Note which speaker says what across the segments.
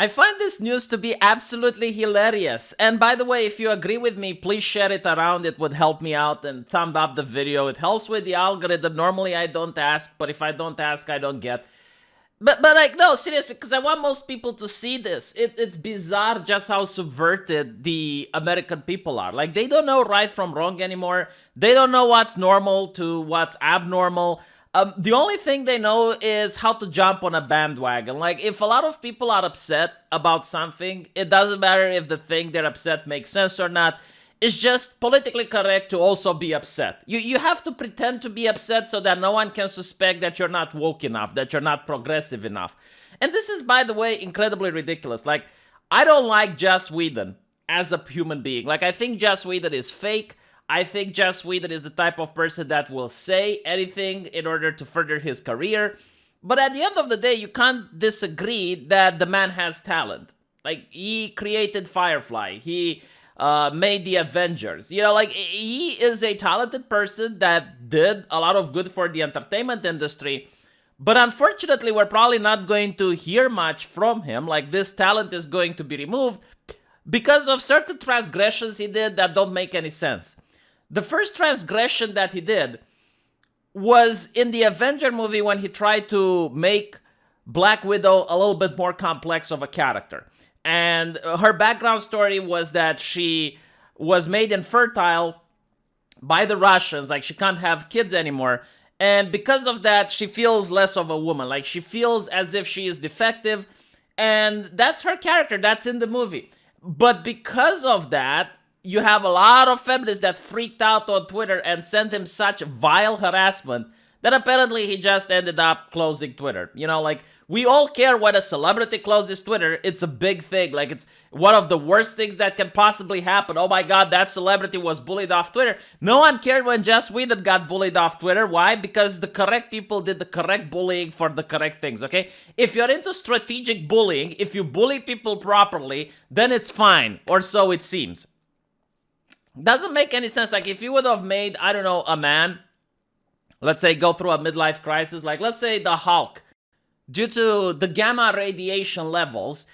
Speaker 1: I find this news to be absolutely hilarious. And by the way, if you agree with me, please share it around. It would help me out, and thumb up the video. It helps with the algorithm. Normally I don't ask, but if I don't ask, I don't get. But like, no, seriously, because I want most people to see this. It's bizarre just how subverted the American people are. Like, they don't know right from wrong anymore. They don't know what's normal to what's abnormal. The only thing they know is how to jump on a bandwagon. Like, if a lot of people are upset about something, it doesn't matter if the thing they're upset makes sense or not. It's just politically correct to also be upset. You have to pretend to be upset so that no one can suspect that you're not woke enough, that you're not progressive enough. And this is, by the way, incredibly ridiculous. Like, I don't like Joss Whedon as a human being. Like, I think Joss Whedon is fake. I think Joss Whedon is the type of person that will say anything in order to further his career. But at the end of the day, you can't disagree that the man has talent. Like, he created Firefly. He made the Avengers. You know, like, he is a talented person that did a lot of good for the entertainment industry. But unfortunately, we're probably not going to hear much from him. Like, this talent is going to be removed because of certain transgressions he did that don't make any sense. The first transgression that he did was in the Avenger movie when he tried to make Black Widow a little bit more complex of a character. And her background story was that she was made infertile by the Russians. Like, she can't have kids anymore. And because of that, she feels less of a woman. Like, she feels as if she is defective. And that's her character. That's in the movie. But because of that, you have a lot of feminists that freaked out on Twitter and sent him such vile harassment that apparently he just ended up closing Twitter. You know, like, we all care when a celebrity closes Twitter. It's a big thing. Like, it's one of the worst things that can possibly happen. Oh my god, that celebrity was bullied off Twitter. No one cared when Joss Whedon got bullied off Twitter. Why? Because the correct people did the correct bullying for the correct things, okay? If you're into strategic bullying, if you bully people properly, then it's fine. Or so it seems. Doesn't make any sense. Like, if you would have made, I don't know, a man, let's say, go through a midlife crisis, like, let's say the Hulk, due to the gamma radiation levels,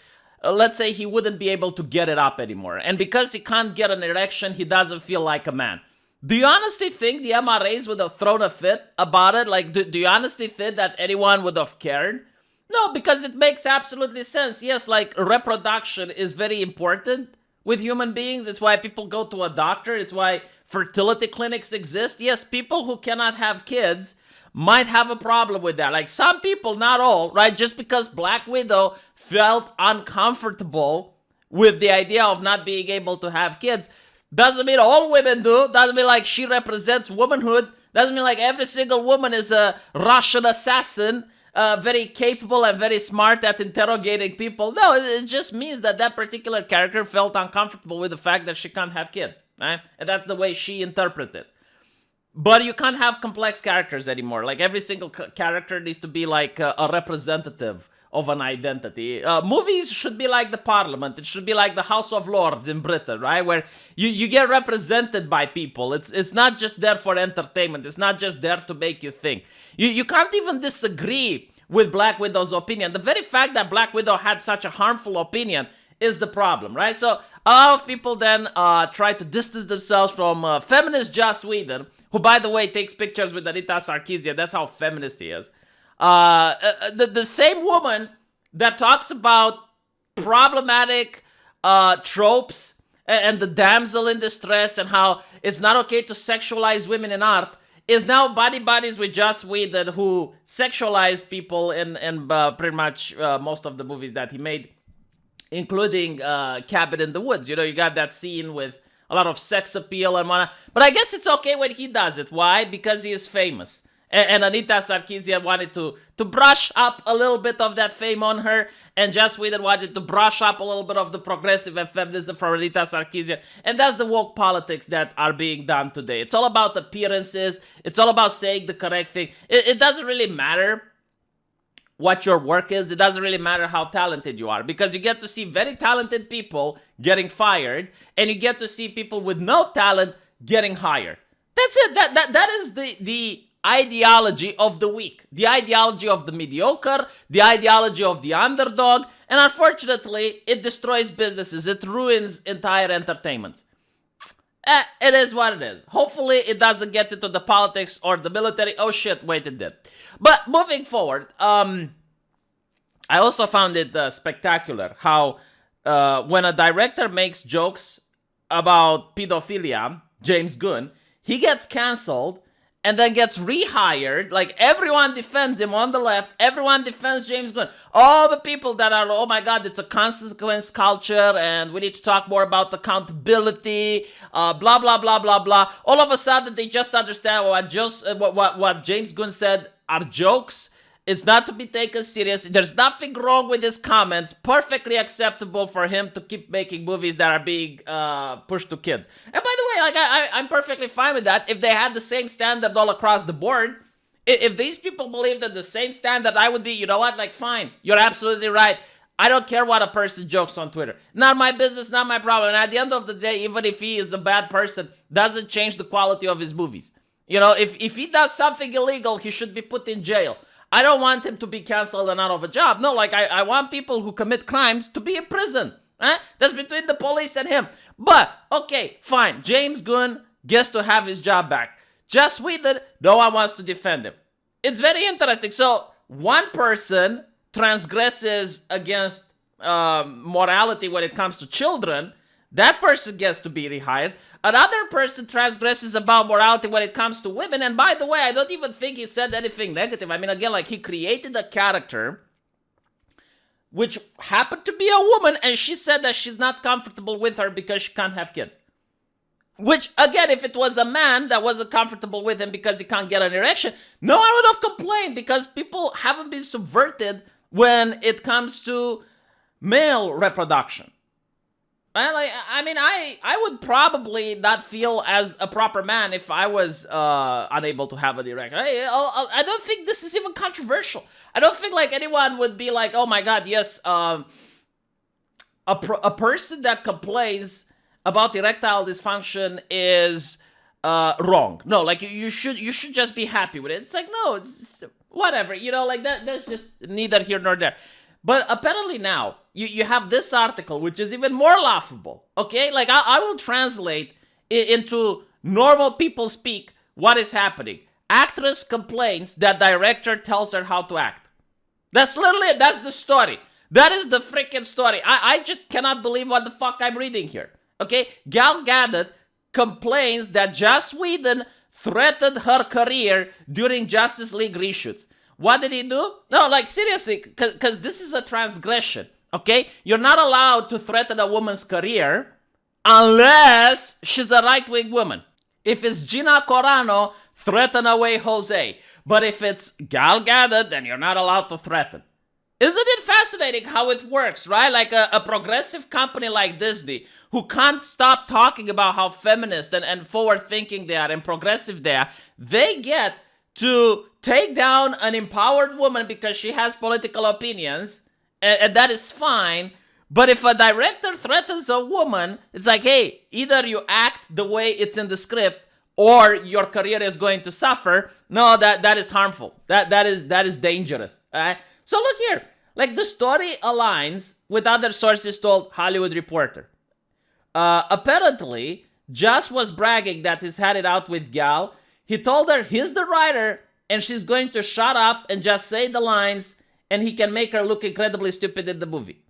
Speaker 1: let's say he wouldn't be able to get it up anymore. And because he can't get an erection, he doesn't feel like a man. Do you honestly think the MRAs would have thrown a fit about it? Like, do you honestly think that anyone would have cared? No, because it makes absolutely sense. Yes, like, reproduction is very important with human beings. It's why people go to a doctor. It's why fertility clinics exist. Yes, people who cannot have kids might have a problem with that. Like, some people, not all, right? Just because Black Widow felt uncomfortable with the idea of not being able to have kids doesn't mean all women do. Doesn't mean like she represents womanhood. Doesn't mean like every single woman is a Russian assassin, very capable and very smart at interrogating people. No, it just means that that particular character felt uncomfortable with the fact that she can't have kids, right? And that's the way she interpreted it. But you can't have complex characters anymore. Like, every single character needs to be like a representative of an identity. Movies should be like the Parliament. It should be like the House of Lords in Britain, right? Where you get represented by people. It's not just there for entertainment. It's not just there to make you think. You can't even disagree with Black Widow's opinion. The very fact that Black Widow had such a harmful opinion is the problem, right? So a lot of people then try to distance themselves from feminist Joss Whedon, who, by the way, takes pictures with Anita Sarkeesian. That's how feminist he is. The same woman that talks about problematic tropes and the damsel in distress and how it's not okay to sexualize women in art is now body buddies with Joss Whedon, who sexualized people in pretty much most of the movies that he made, including Cabin in the Woods. You know, you got that scene with a lot of sex appeal and whatnot. But I guess it's okay when he does it. Why? Because he is famous. And Anita Sarkeesian wanted to brush up a little bit of that fame on her. And Joss Whedon wanted to brush up a little bit of the progressive and feminism from Anita Sarkeesian. And that's the woke politics that are being done today. It's all about appearances. It's all about saying the correct thing. It doesn't really matter what your work is. It doesn't really matter how talented you are, because you get to see very talented people getting fired, and you get to see people with no talent getting hired. That's it. That is the ideology of the weak, the ideology of the mediocre, the ideology of the underdog, and unfortunately, it destroys businesses. It ruins entire entertainment. It is what it is. Hopefully, it doesn't get into the politics or the military. Oh shit, wait, it did. But moving forward, I also found it spectacular how when a director makes jokes about pedophilia, James Gunn, he gets canceled and then gets rehired. Like, everyone defends him on the left. Everyone defends James Gunn. All the people that are, oh my god, it's a consequence culture and we need to talk more about accountability, blah, blah, blah, blah, blah. All of a sudden, they just understand what James Gunn said are jokes. It's not to be taken serious. There's nothing wrong with his comments. Perfectly acceptable for him to keep making movies that are being pushed to kids. And by the way, like I'm perfectly fine with that. If they had the same standard all across the board, if these people believed that the same standard, I would be, you know what, like fine. You're absolutely right. I don't care what a person jokes on Twitter. Not my business, not my problem. And at the end of the day, even if he is a bad person, doesn't change the quality of his movies. You know, if he does something illegal, he should be put in jail. I don't want him to be canceled and out of a job. No, like, I want people who commit crimes to be in prison. That's between the police and him. But, okay, fine. James Gunn gets to have his job back. Joss Whedon, no one wants to defend him. It's very interesting. So, one person transgresses against morality when it comes to children. That person gets to be rehired. Another person transgresses about morality when it comes to women. And by the way, I don't even think he said anything negative. I mean, again, like, he created a character which happened to be a woman, and she said that she's not comfortable with her because she can't have kids. Which, again, if it was a man that wasn't comfortable with him because he can't get an erection, no one would have complained, because people haven't been subverted when it comes to male reproduction. I would probably not feel as a proper man if I was unable to have an erection. I don't think this is even controversial. I don't think like anyone would be like, oh my god, yes, a person that complains about erectile dysfunction is wrong. No, like you should just be happy with it. It's like, no, it's whatever, you know, like that's just neither here nor there. But apparently now, you have this article, which is even more laughable, okay? Like, I will translate into normal people speak what is happening. Actress complains that director tells her how to act. That's literally it. That's the story. That is the freaking story. I just cannot believe what the fuck I'm reading here, okay? Gal Gadot complains that Joss Whedon threatened her career during Justice League reshoots. What did he do? No, like, seriously, because this is a transgression, okay? You're not allowed to threaten a woman's career unless she's a right-wing woman. If it's Gina Carano, threaten away Jose. But if it's Gal Gadot, then you're not allowed to threaten. Isn't it fascinating how it works, right? Like a progressive company like Disney, who can't stop talking about how feminist and forward-thinking they are and progressive they are, they get to take down an empowered woman because she has political opinions, and that is fine. But if a director threatens a woman, it's like, hey, either you act the way it's in the script, or your career is going to suffer. No, that is harmful. That is dangerous. All right? So look here, like, the story aligns with other sources told Hollywood Reporter. Apparently, Joss was bragging that he's had it out with Gal. He told her he's the writer and she's going to shut up and just say the lines, and he can make her look incredibly stupid in the movie.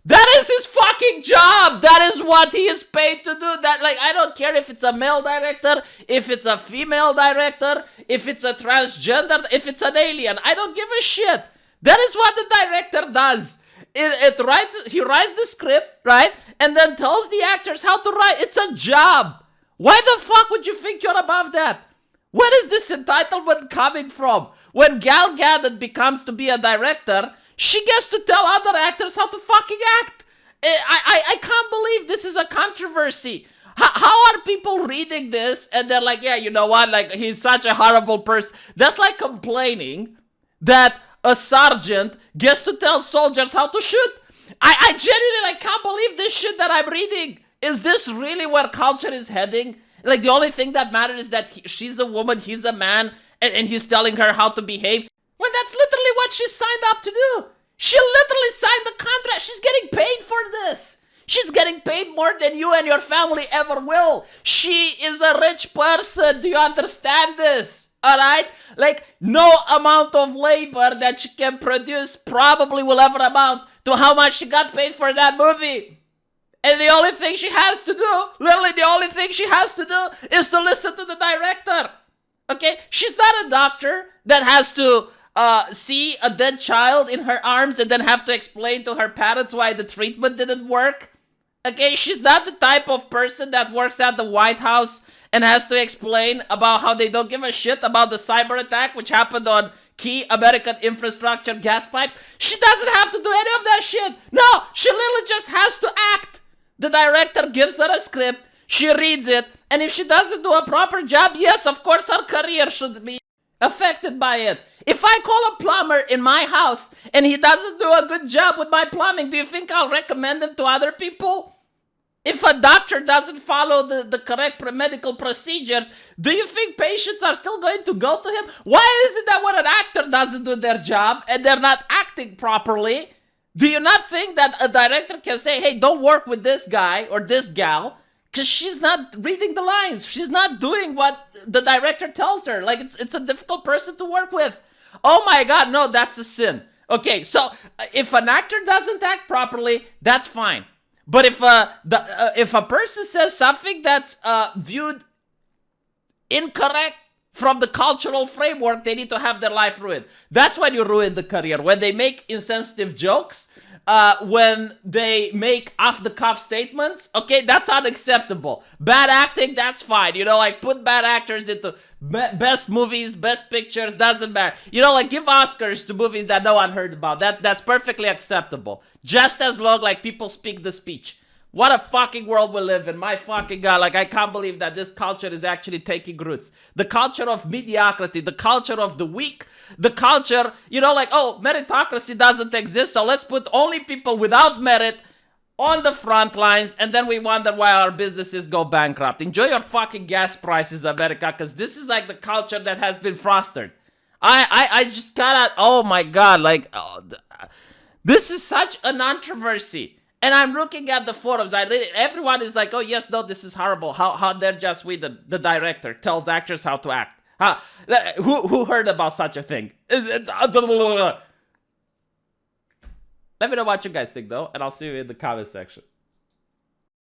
Speaker 1: That is his fucking job. That is what he is paid to do. That, like, I don't care if it's a male director, if it's a female director, if it's a transgender, if it's an alien. I don't give a shit. That is what the director does. He writes the script, right? And then tells the actors how to write. It's a job. Why the fuck would you think you're above that? Where is this entitlement coming from? When Gal Gadot becomes to be a director, she gets to tell other actors how to fucking act. I can't believe this is a controversy. How are people reading this and they're like, yeah, you know what? Like, he's such a horrible person. That's like complaining that a sergeant gets to tell soldiers how to shoot. I genuinely, like, can't believe this shit that I'm reading. Is this really where culture is heading? Like, the only thing that matters is that she's a woman, he's a man, and he's telling her how to behave. When that's literally what she signed up to do. She literally signed the contract. She's getting paid for this. She's getting paid more than you and your family ever will. She is a rich person. Do you understand this? Alright? Like, no amount of labor that she can produce probably will ever amount to how much she got paid for that movie. And the only thing she has to do, literally the only thing she has to do, is to listen to the director. Okay? She's not a doctor that has to see a dead child in her arms and then have to explain to her parents why the treatment didn't work. Okay? She's not the type of person that works at the White House and has to explain about how they don't give a shit about the cyber attack which happened on key American infrastructure gas pipes. She doesn't have to do any of that shit. No, she literally just has to act. The director gives her a script, she reads it, and if she doesn't do a proper job, yes, of course her career should be affected by it. If I call a plumber in my house and he doesn't do a good job with my plumbing, do you think I'll recommend him to other people? If a doctor doesn't follow the correct medical procedures, do you think patients are still going to go to him? Why is it that when an actor doesn't do their job and they're not acting properly, do you not think that a director can say, hey, don't work with this guy or this gal because she's not reading the lines. She's not doing what the director tells her. Like, it's a difficult person to work with. Oh my God, no, that's a sin. Okay, so if an actor doesn't act properly, that's fine. But if a person says something that's viewed incorrect from the cultural framework, they need to have their life ruined. That's when you ruin the career. When they make insensitive jokes, when they make off-the-cuff statements, okay, that's unacceptable. Bad acting, that's fine. You know, like, put bad actors into best movies, best pictures, doesn't matter. You know, like, give Oscars to movies that no one heard about. That's perfectly acceptable. Just as long, like, people speak the speech. What a fucking world we live in. My fucking God. Like, I can't believe that this culture is actually taking roots. The culture of mediocrity, the culture of the weak, the culture, you know, like, oh, meritocracy doesn't exist, so let's put only people without merit on the front lines, and then we wonder why our businesses go bankrupt. Enjoy your fucking gas prices, America, because this is like the culture that has been fostered. I just cannot, oh my God, like, oh, this is such a controversy. And I'm looking at the forums. Everyone is like, oh, yes, no, this is horrible. How dare just we, the director, tells actors how to act. Who heard about such a thing? Let me know what you guys think, though, and I'll see you in the comment section.